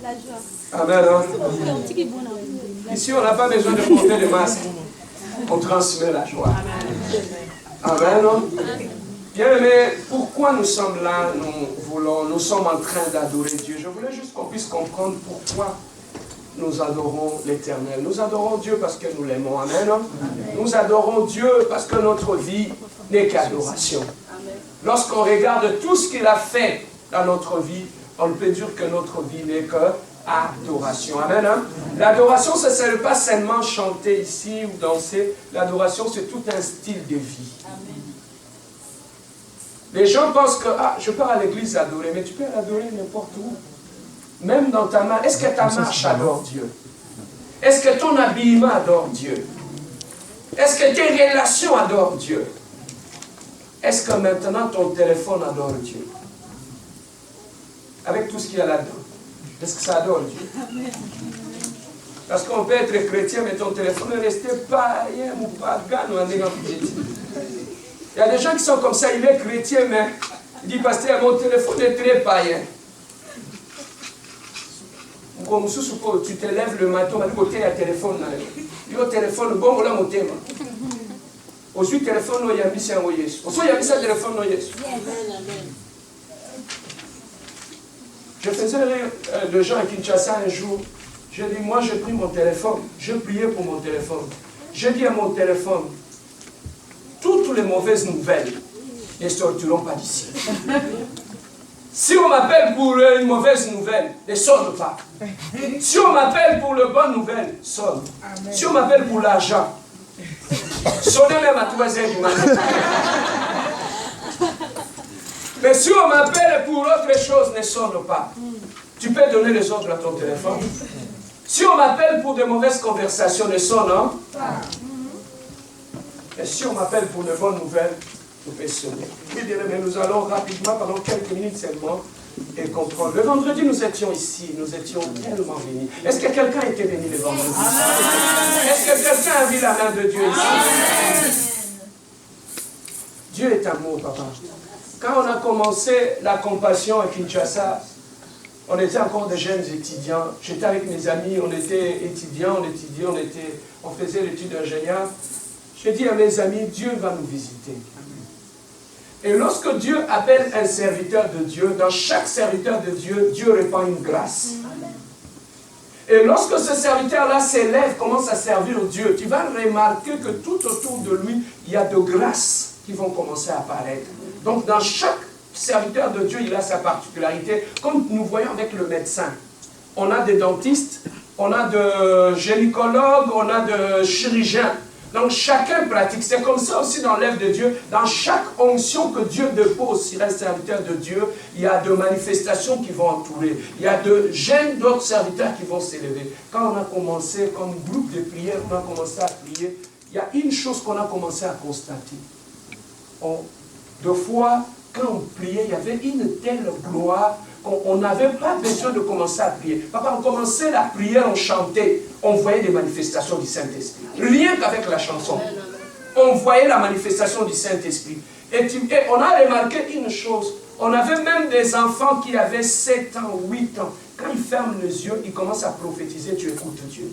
La joie. Amen. Hein? Ici, on n'a pas besoin de porter le masque. On transmet la joie. Amen. Hein? Bien aimé, pourquoi nous sommes là? Nous sommes en train d'adorer Dieu. Je voulais juste qu'on puisse comprendre pourquoi nous adorons l'Éternel. Nous adorons Dieu parce que nous l'aimons. Amen. Nous adorons Dieu parce que notre vie n'est qu'adoration. Lorsqu'on regarde tout ce qu'il a fait dans notre vie, on peut dire que notre vie n'est que adoration. Amen. Hein? L'adoration, ce n'est pas seulement chanter ici ou danser. L'adoration, c'est tout un style de vie. Les gens pensent que je peux à l'église adorer, mais tu peux l'adorer n'importe où. Même dans ta main. Est-ce que ta marche adore Dieu? Est-ce que ton habillement adore Dieu? Est-ce que tes relations adorent Dieu? Est-ce que maintenant ton téléphone adore Dieu? Avec tout ce qu'il y a là-dedans. Est-ce que ça adore Dieu? Parce qu'on peut être chrétien, mais ton téléphone est resté païen ou pagan ou un négatif. Il y a des gens qui sont comme ça, il est chrétien, mais il dit, pasteur, mon téléphone est très païen. Comme tu te lèves le matin, tu as côté un téléphone. Il y a un téléphone, bon, voilà mon thème. Aussi, le téléphone, il y a mis ça en Yesu. Aussi, il y a mis ça téléphone en Yesu. Je faisais le gens à Kinshasa un jour. Je dis, moi, j'ai pris mon téléphone. Je priais pour mon téléphone. Je dis à mon téléphone, toutes les mauvaises nouvelles ne sortiront pas d'ici. Si on m'appelle pour une mauvaise nouvelle, ne sonne pas. Si on m'appelle pour une bonne nouvelle, sonne. Si on m'appelle pour l'argent, sonnez même à 3h du matin. Mais si on m'appelle pour autre chose, ne sonne pas. Tu peux donner les autres à ton téléphone. Si on m'appelle pour de mauvaises conversations, ne sonne pas. Et si on m'appelle pour de bonnes nouvelles, vous pouvez sonner. Mais nous allons rapidement, pendant quelques minutes seulement, et comprendre. Le vendredi, nous étions ici, nous étions tellement bénis. Est-ce que quelqu'un était béni le vendredi? Est-ce que quelqu'un a vu la main de Dieu ici? Dieu est amour, papa. Quand on a commencé la compassion à Kinshasa, on était encore des jeunes étudiants. J'étais avec mes amis, on était étudiants, on faisait l'étude d'ingénieur. J'ai dit à mes amis, Dieu va nous visiter. Et lorsque Dieu appelle un serviteur de Dieu, dans chaque serviteur de Dieu, Dieu répand une grâce. Et lorsque ce serviteur-là s'élève, commence à servir Dieu, tu vas remarquer que tout autour de lui, il y a de grâces qui vont commencer à apparaître. Donc dans chaque serviteur de Dieu, il a sa particularité. Comme nous voyons avec le médecin. On a des dentistes, on a de gynécologues, on a de chirurgiens. Donc chacun pratique. C'est comme ça aussi dans l'œuvre de Dieu. Dans chaque onction que Dieu dépose sur un serviteur de Dieu, il y a de manifestations qui vont entourer. Il y a de jeunes d'autres serviteurs qui vont s'élever. Quand on a commencé comme groupe de prière, on a commencé à prier, il y a une chose qu'on a commencé à constater. Deux fois, quand on priait, il y avait une telle gloire qu'on n'avait pas besoin de commencer à prier. Papa, on commençait la prière, on chantait, on voyait des manifestations du Saint-Esprit. Rien qu'avec la chanson. On voyait la manifestation du Saint-Esprit. Et on a remarqué une chose. On avait même des enfants qui avaient 7 ans, 8 ans. Quand ils ferment les yeux, ils commencent à prophétiser, tu écoutes Dieu.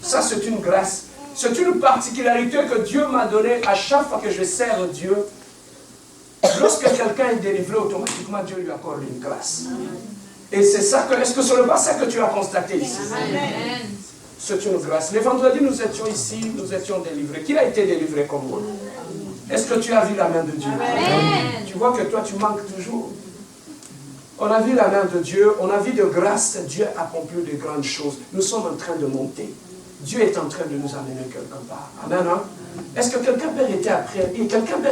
Ça, c'est une grâce. C'est une particularité que Dieu m'a donnée à chaque fois que je sers Dieu. Lorsque quelqu'un est délivré, automatiquement, Dieu lui accorde une grâce. Et c'est ça que, est-ce que ce n'est pas ça que tu as constaté ici? C'est une grâce. Les vendredis, nous étions ici, nous étions délivrés. Qui a été délivré comme moi? Est-ce que tu as vu la main de Dieu? Amen. Tu vois que toi, tu manques toujours. On a vu la main de Dieu, on a vu de grâce, Dieu accomplit de grandes choses. Nous sommes en train de monter. Dieu est en train de nous amener quelque part. Amen. Hein? Est-ce que quelqu'un peut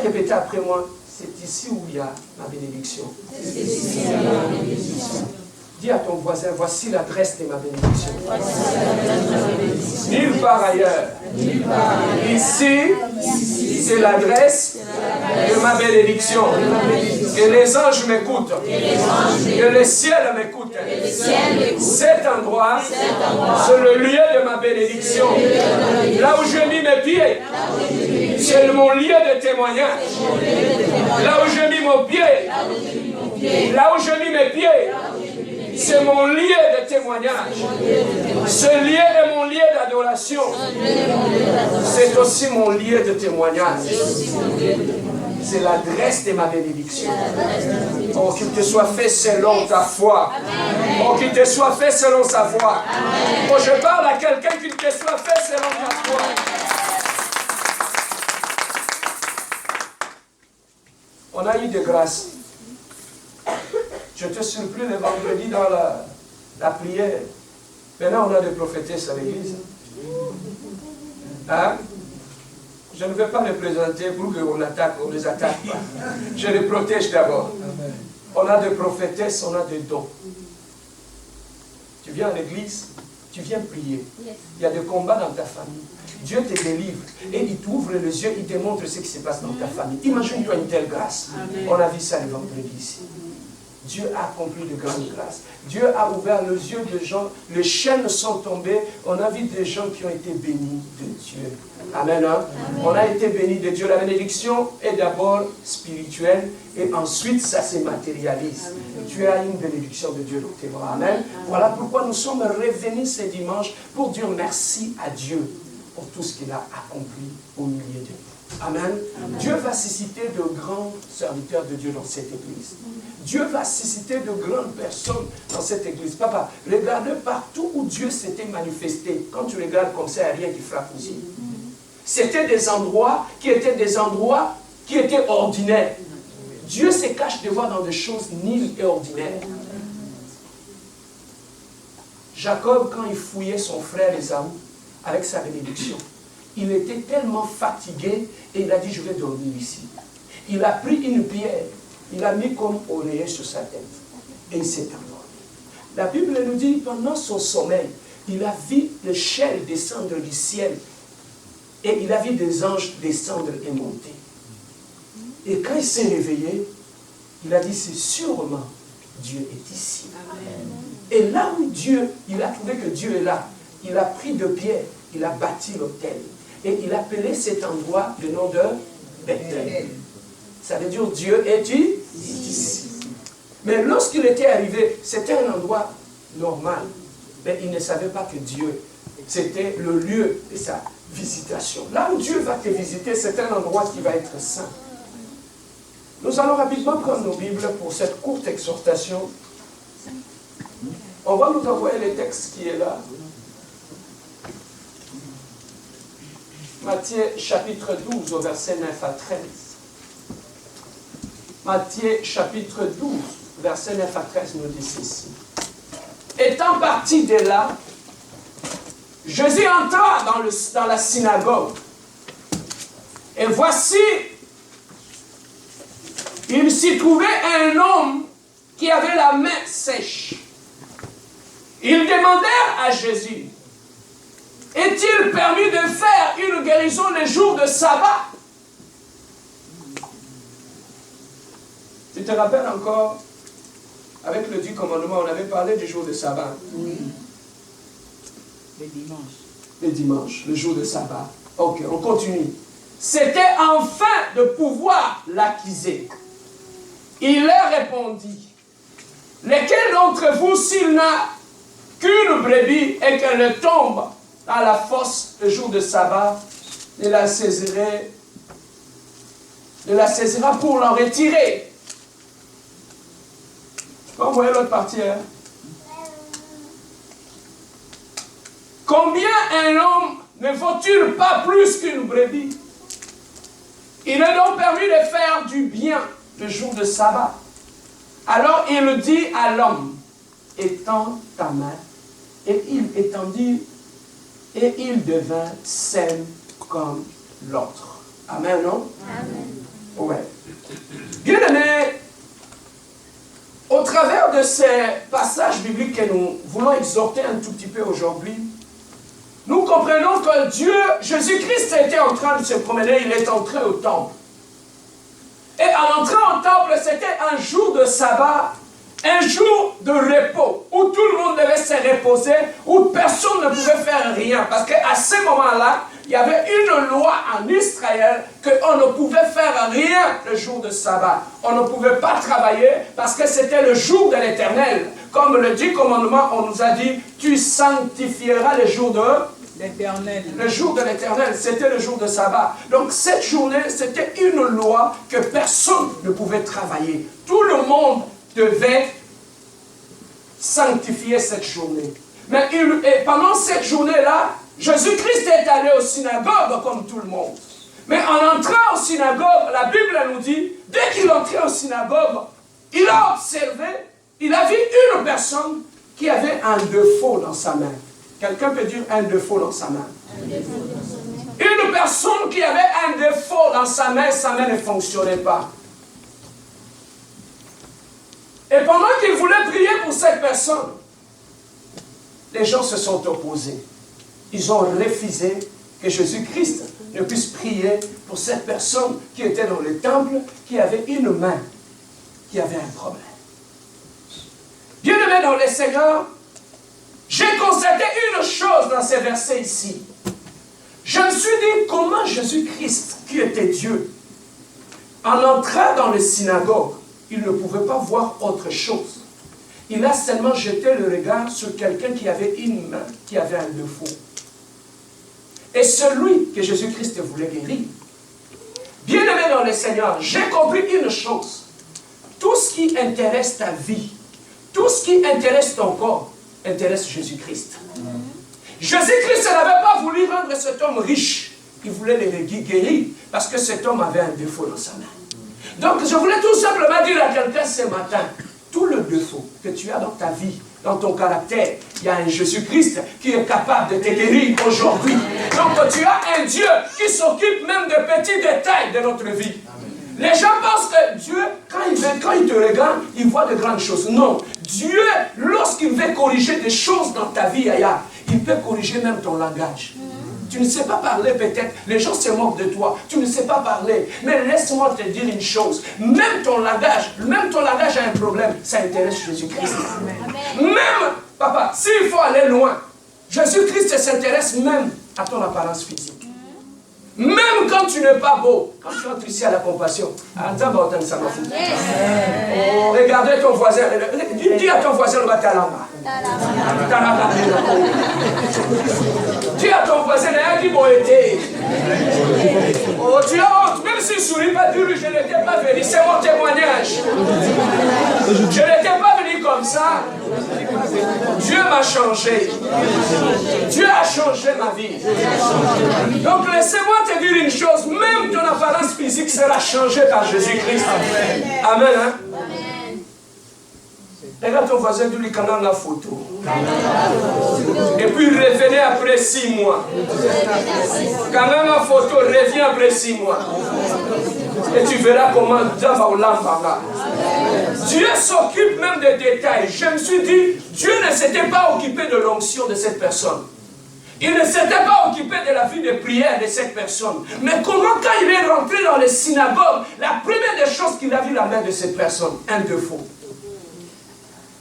répéter après moi? C'est ici où il y a ma bénédiction. C'est ici où il y a ma bénédiction. Dis à ton voisin, voici l'adresse de ma bénédiction. Nulle part ailleurs. Ici, c'est l'adresse de ma bénédiction. Que les anges m'écoutent. Que le ciel m'écoute. Cet endroit, c'est le lieu de ma bénédiction. Là où j'ai mis mes pieds, c'est mon lieu de témoignage. Là où j'ai mis mon pied, là où j'ai mis mes pieds, C'est mon lieu de témoignage. Ce lieu est mon lieu d'adoration. C'est aussi mon lieu de témoignage. C'est l'adresse de ma bénédiction. Oh, qu'il te soit fait selon ta foi. Oh, qu'il te soit fait selon sa foi. Oh, je parle à quelqu'un qu'il te soit fait selon ta foi. On a eu de grâce. Je te surpris le vendredi dans la prière. Maintenant, on a des prophétesses à l'église. Hein? Je ne vais pas les présenter pour qu'on les attaque pas. Je les protège d'abord. On a des prophétesses, on a des dons. Tu viens à l'église, tu viens prier. Il y a des combats dans ta famille. Dieu te délivre et il t'ouvre les yeux, il te montre ce qui se passe dans ta famille. Imagine-toi une telle grâce. On a vu ça le vendredi ici. Dieu a accompli de grandes grâces. Dieu a ouvert les yeux des gens. Les chaînes sont tombées. On a vu des gens qui ont été bénis de Dieu. Amen. Hein? Amen. On a été bénis de Dieu. La bénédiction est d'abord spirituelle et ensuite ça se matérialise. Amen. Tu as une bénédiction de Dieu dans tes bras. Amen. Amen. Voilà pourquoi nous sommes revenus ce dimanche pour dire merci à Dieu pour tout ce qu'il a accompli au milieu de nous. Amen. Amen. Dieu va susciter de grands serviteurs de Dieu dans cette église. Dieu va susciter de grandes personnes dans cette église. Papa, regardez partout où Dieu s'était manifesté. Quand tu regardes comme ça, il n'y a rien qui frappe aux yeux. C'était des endroits qui étaient ordinaires. Dieu se cache de voir dans des choses nulles et ordinaires. Jacob, quand il fouillait son frère Ésaü avec sa bénédiction, il était tellement fatigué et il a dit, je vais dormir ici. Il a pris une pierre, il a mis comme oreiller sur sa tête et il s'est endormi. La Bible nous dit, pendant son sommeil, il a vu le ciel descendre du ciel et il a vu des anges descendre et monter. Et quand il s'est réveillé, il a dit, c'est sûrement Dieu est ici. Amen. Et là où il a trouvé que Dieu est là, il a pris deux pierres, il a bâti l'autel. Et il appelait cet endroit le nom de Bethel. Ça veut dire Dieu est ici. Mais lorsqu'il était arrivé, c'était un endroit normal. Mais il ne savait pas que Dieu, c'était le lieu de sa visitation. Là où Dieu va te visiter, c'est un endroit qui va être saint. Nous allons rapidement prendre nos Bibles pour cette courte exhortation. On va nous envoyer le texte qui est là. Matthieu chapitre 12 au verset 9 à 13. Matthieu chapitre 12, verset 9 à 13 nous dit ceci. Étant parti de là, Jésus entra dans la synagogue. Et voici, il s'y trouvait un homme qui avait la main sèche. Ils demandèrent à Jésus, est-il permis de faire une guérison le jour de sabbat? Tu te rappelles encore, avec le 10 commandements, on avait parlé du jour de sabbat. Oui. Le dimanche. Le dimanche, le jour de sabbat. Ok, on continue. C'était enfin de pouvoir l'accuser. Il leur répondit, lequel d'entre vous, s'il n'a qu'une brebis et qu'elle tombe dans la fosse le jour de sabbat, ne la saisira pour l'en retirer. Tu peux envoyer l'autre partie, hein? Combien un homme ne vaut-il pas plus qu'une brebis? Il est donc permis de faire du bien le jour de sabbat. Alors il dit à l'homme, étends ta main, et il étendit, et il devint sain comme l'autre. Amen, non? Amen. Ouais. Bien-aimés, au travers de ces passages bibliques que nous voulons exhorter un tout petit peu aujourd'hui, nous comprenons que Dieu, Jésus-Christ était en train de se promener, il est entré au temple. Et en entrant au temple, c'était un jour de sabbat, un jour de repos, où tout le monde devait se reposer, où personne ne pouvait faire rien. Parce qu'à ce moment-là, il y avait une loi en Israël qu'on ne pouvait faire rien le jour de sabbat. On ne pouvait pas travailler parce que c'était le jour de l'Éternel. Comme le dit commandement, on nous a dit, tu sanctifieras le jour de l'Éternel. Le jour de l'Éternel, c'était le jour de sabbat. Donc cette journée, c'était une loi que personne ne pouvait travailler. Tout le monde devait sanctifier cette journée. Mais et pendant cette journée-là, Jésus-Christ est allé aux synagogues comme tout le monde. Mais en entrant aux synagogues, la Bible nous dit, dès qu'il entrait aux synagogues, il a observé, il a vu une personne qui avait un défaut dans sa main. Quelqu'un peut dire un défaut dans sa main. Une personne qui avait un défaut dans sa main ne fonctionnait pas. Et pendant qu'il voulait prier pour cette personne, les gens se sont opposés. Ils ont refusé que Jésus-Christ ne puisse prier pour cette personne qui était dans le temple, qui avait une main, qui avait un problème. Bien-aimés dans le Seigneur, j'ai constaté une chose dans ces versets ici. Je me suis dit comment Jésus-Christ, qui était Dieu, en entrant dans les synagogues, il ne pouvait pas voir autre chose. Il a seulement jeté le regard sur quelqu'un qui avait une main, qui avait un défaut. Et celui que Jésus-Christ voulait guérir. Bien-aimé dans le Seigneur, j'ai compris une chose. Tout ce qui intéresse ta vie, tout ce qui intéresse ton corps, intéresse Jésus-Christ. Jésus-Christ n'avait pas voulu rendre cet homme riche. Il voulait le guérir parce que cet homme avait un défaut dans sa main. Donc je voulais tout simplement dire à quelqu'un ce matin, tout le défaut que tu as dans ta vie, dans ton caractère, il y a un Jésus-Christ qui est capable de te guérir aujourd'hui. Donc tu as un Dieu qui s'occupe même des petits détails de notre vie. Les gens pensent que Dieu, quand il te regarde, il voit de grandes choses. Non, Dieu, lorsqu'il veut corriger des choses dans ta vie ailleurs, il peut corriger même ton langage. Tu ne sais pas parler peut-être, les gens se moquent de toi, tu ne sais pas parler. Mais laisse-moi te dire une chose, même ton langage a un problème, ça intéresse Jésus-Christ. Même, papa, s'il faut aller loin, Jésus-Christ s'intéresse même à ton apparence physique. Même quand tu n'es pas beau, quand tu entres ici à la compassion, regardez ton voisin, dis à ton voisin, dis à ton voisin, oh, tu as honte, même s'il ne sourit pas, dis-lui, je n'étais pas venu, c'est mon témoignage. Je n'étais pas venu comme ça. Dieu m'a changé. Dieu a changé ma vie. Donc laissez-moi te dire une chose, même ton apparence physique sera changée par Jésus-Christ. Amen. Hein? Regarde ton voisin, dis-lui qu'on a la photo. Et puis revenez après 6 mois. Quand même la photo, reviens après 6 mois. Et tu verras comment Dieu s'occupe même des détails. Je me suis dit, Dieu ne s'était pas occupé de l'onction de cette personne. Il ne s'était pas occupé de la vie de prière de cette personne. Mais comment, quand il est rentré dans les synagogues, la première des choses qu'il a vu la main de cette personne, un défaut.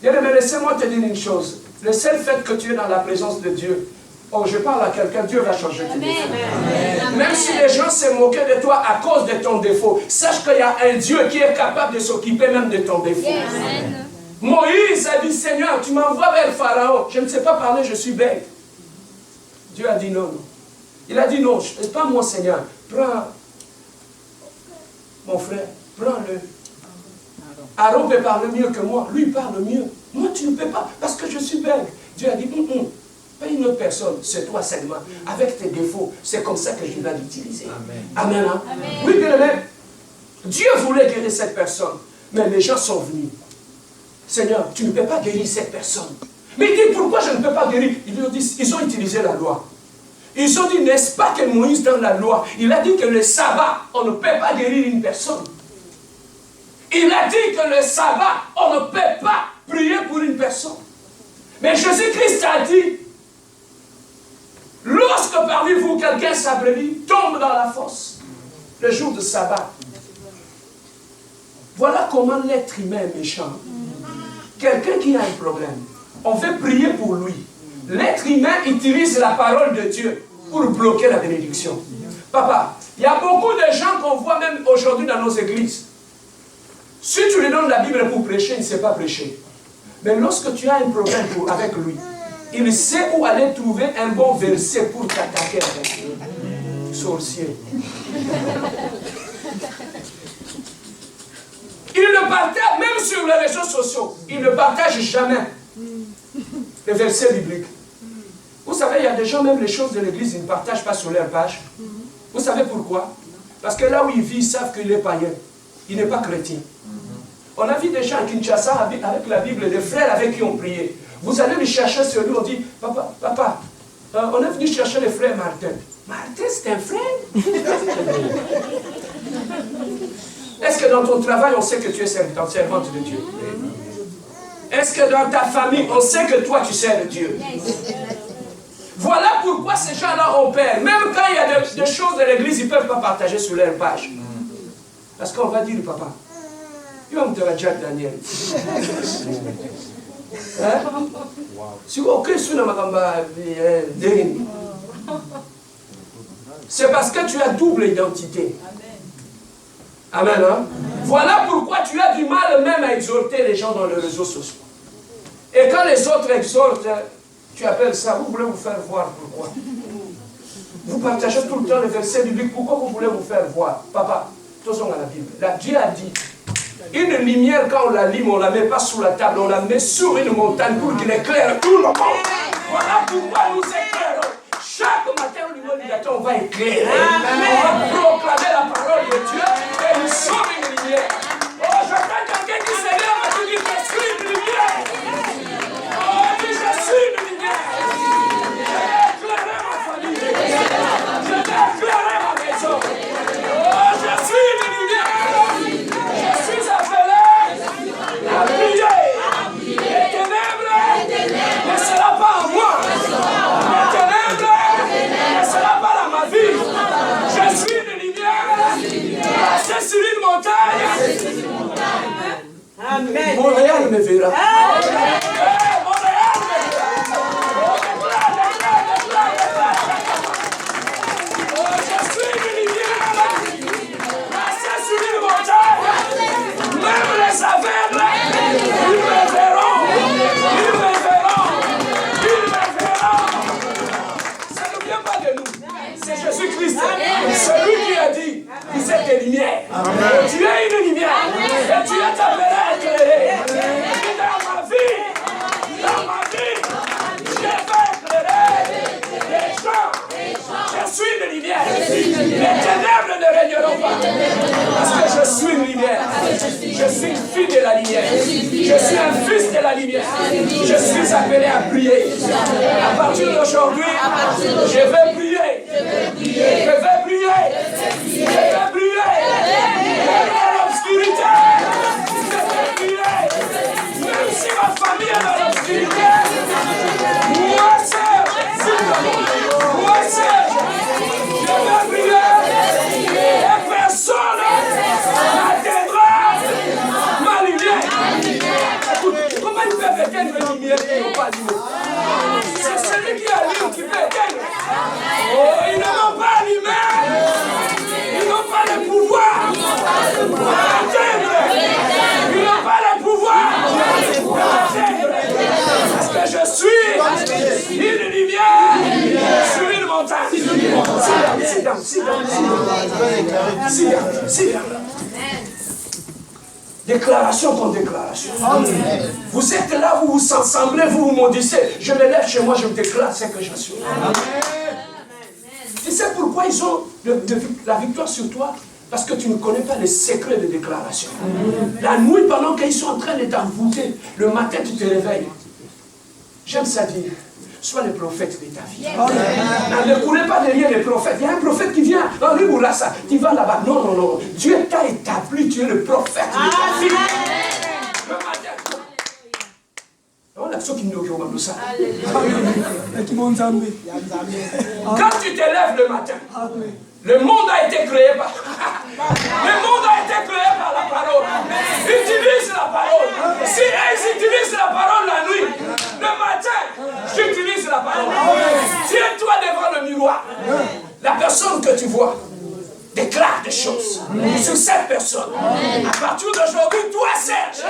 Bien-aimé, laissez-moi te dire une chose. Le seul fait que tu es dans la présence de Dieu, oh, je parle à quelqu'un, Dieu va changer tes défauts. Même si les gens se moquaient de toi à cause de ton défaut, sache qu'il y a un Dieu qui est capable de s'occuper même de ton défaut. Amen. Moïse a dit, Seigneur, tu m'envoies vers Pharaon. Je ne sais pas parler, je suis bête. Dieu a dit non, non. Il a dit non, pas moi, Seigneur. Prends mon frère, prends-le. Aaron peut parler mieux que moi. Lui, il parle mieux. Moi, tu ne peux pas, parce que je suis bête. Dieu a dit, pas une autre personne, c'est toi seulement. Avec tes défauts, c'est comme ça que je vais l'utiliser. Amen. Amen, hein? Amen. Oui, bien aimé. Dieu voulait guérir cette personne, mais les gens sont venus. Seigneur, tu ne peux pas guérir cette personne. Mais il dit, pourquoi je ne peux pas guérir? Ils ont utilisé la loi. Ils ont dit, n'est-ce pas que Moïse dans la loi, il a dit que le sabbat, on ne peut pas guérir une personne. Il a dit que le sabbat, on ne peut pas prier pour une personne. Mais Jésus-Christ a dit, lorsque parmi vous, quelqu'un s'abrévit, tombe dans la fosse, le jour de sabbat. Voilà comment l'être humain est méchant. Quelqu'un qui a un problème, on veut prier pour lui. L'être humain utilise la parole de Dieu. pour bloquer la bénédiction. Papa, il y a beaucoup de gens qu'on voit même aujourd'hui dans nos églises. Si tu lui donnes la Bible pour prêcher, il ne sait pas prêcher. Mais lorsque tu as un problème avec lui, il sait où aller trouver un bon verset pour t'attaquer avec lui. Sorcier. Il ne partage, même sur les réseaux sociaux, il ne partage jamais les versets bibliques. Vous savez, il y a des gens, même les choses de l'église, ils ne partagent pas sur leur page. Vous savez pourquoi? Parce que là où il vit, ils savent qu'il est païen. Il n'est pas chrétien. On a vu des gens à Kinshasa avec la Bible, des frères avec qui on priait. Vous allez les chercher sur lui, on dit, papa, on est venu chercher le frère Martin. Martin, c'est un frère? Est-ce que dans ton travail, on sait que tu es servante de Dieu? Est-ce que dans ta famille, on sait que toi, tu sers Dieu? Voilà pourquoi ces gens-là ont peur. Même quand il y a des choses de l'église, ils ne peuvent pas partager sur leur page. Parce qu'on va dire, papa, il va me dire Jack Daniel. Si aucun c'est parce que tu as double identité. Amen. Hein? Voilà pourquoi tu as du mal même à exhorter les gens dans les réseaux sociaux. Et quand les autres exhortent, tu appelles ça, vous voulez vous faire voir pourquoi? Vous partagez tout le temps les versets bibliques, pourquoi vous voulez vous faire voir? Papa, attention à la Bible. Dieu a dit, une lumière, quand on l'allume, on ne la met pas sous la table, on la met sur une montagne pour qu'il éclaire tout le monde. Voilà pourquoi nous éclairons. Chaque matin au niveau du matin, on va éclairer. On va proclamer la parole de Dieu et nous sommes une lumière. Oh, j'entends quelqu'un qui se lève et qui dit, je suis une lumière. Oh, dit, je suis une lumière. Je vais éclairer ma famille. Je vais éclairer ma maison. Oh, je suis une lumière. Je suis appelé à briller. Les ténèbres ne sera pas en moi. Les ténèbres ne sera pas dans ma vie. Je suis une lumière. Placée sur une montagne. Amen. Montréal me verra. Montréal me verra. Oh, je suis une lumière. Placée sur une montagne. Même les aveugles, ils me verront. Ils me verront. Ils me verront. Ça ne vient pas de nous. C'est Jésus-Christ. Celui qui a dit, vous êtes des lumières. Tu es une lumière. Et tu es appelé à éclairer. Et dans ma vie, je vais éclairer les gens. Je suis une lumière. Les ténèbres ne régneront pas. Parce que je suis une lumière. Je suis une fille de la lumière. Je suis un fils de la lumière. Je suis appelé à prier. À partir d'aujourd'hui, je vais prier. Je vais prier. Je vais prier. Dans l'obscurité. Je vais prier. Même si ma famille est dans l'obscurité. Moi seul. Moi seul. Je vais prier. Et personne n'atteindra ma lumière. Écoute, comment ils peuvent éteindre la lumière et n'ont pas allumé? C'est celui qui allume qui peut éteindre. Oh, ils ne m'ont pas allumé. Ils n'ont pas le pouvoir d'atteindre. Ils n'ont pas le pouvoir d'atteindre. Parce que je suis une lumière sur une montagne. Sit down. Déclaration contre déclaration. Vous êtes là, vous vous assemblez, vous vous maudissez. Je me lève chez moi, je me déclare ce que je suis. Tu sais pourquoi ils ont la victoire sur toi? Parce que tu ne connais pas les secrets de déclaration. La nuit, pendant qu'ils sont en train de t'envoûter, le matin, tu te réveilles. J'aime ça dire. Sois le prophète de ta vie. Ne courez pas derrière les prophètes. Il y a un prophète qui vient. Non, lui, ou là, ça. Tu vas là-bas. Non. Dieu t'a établi. Tu es le prophète de ta vie. Le matin. On a ceux qui nous ont ça. Quand tu te lèves le matin, le monde a été créé par. Le monde a été créé par la parole. Utilise la parole. Si ils utilisent la parole la nuit, le matin, j'utilise la parole. Tiens-toi devant le miroir. vois, la personne que tu vois, déclare des choses sur cette personne. À partir d'aujourd'hui, toi, Serge,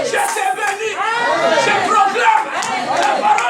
je t'ai béni. Je proclame la parole.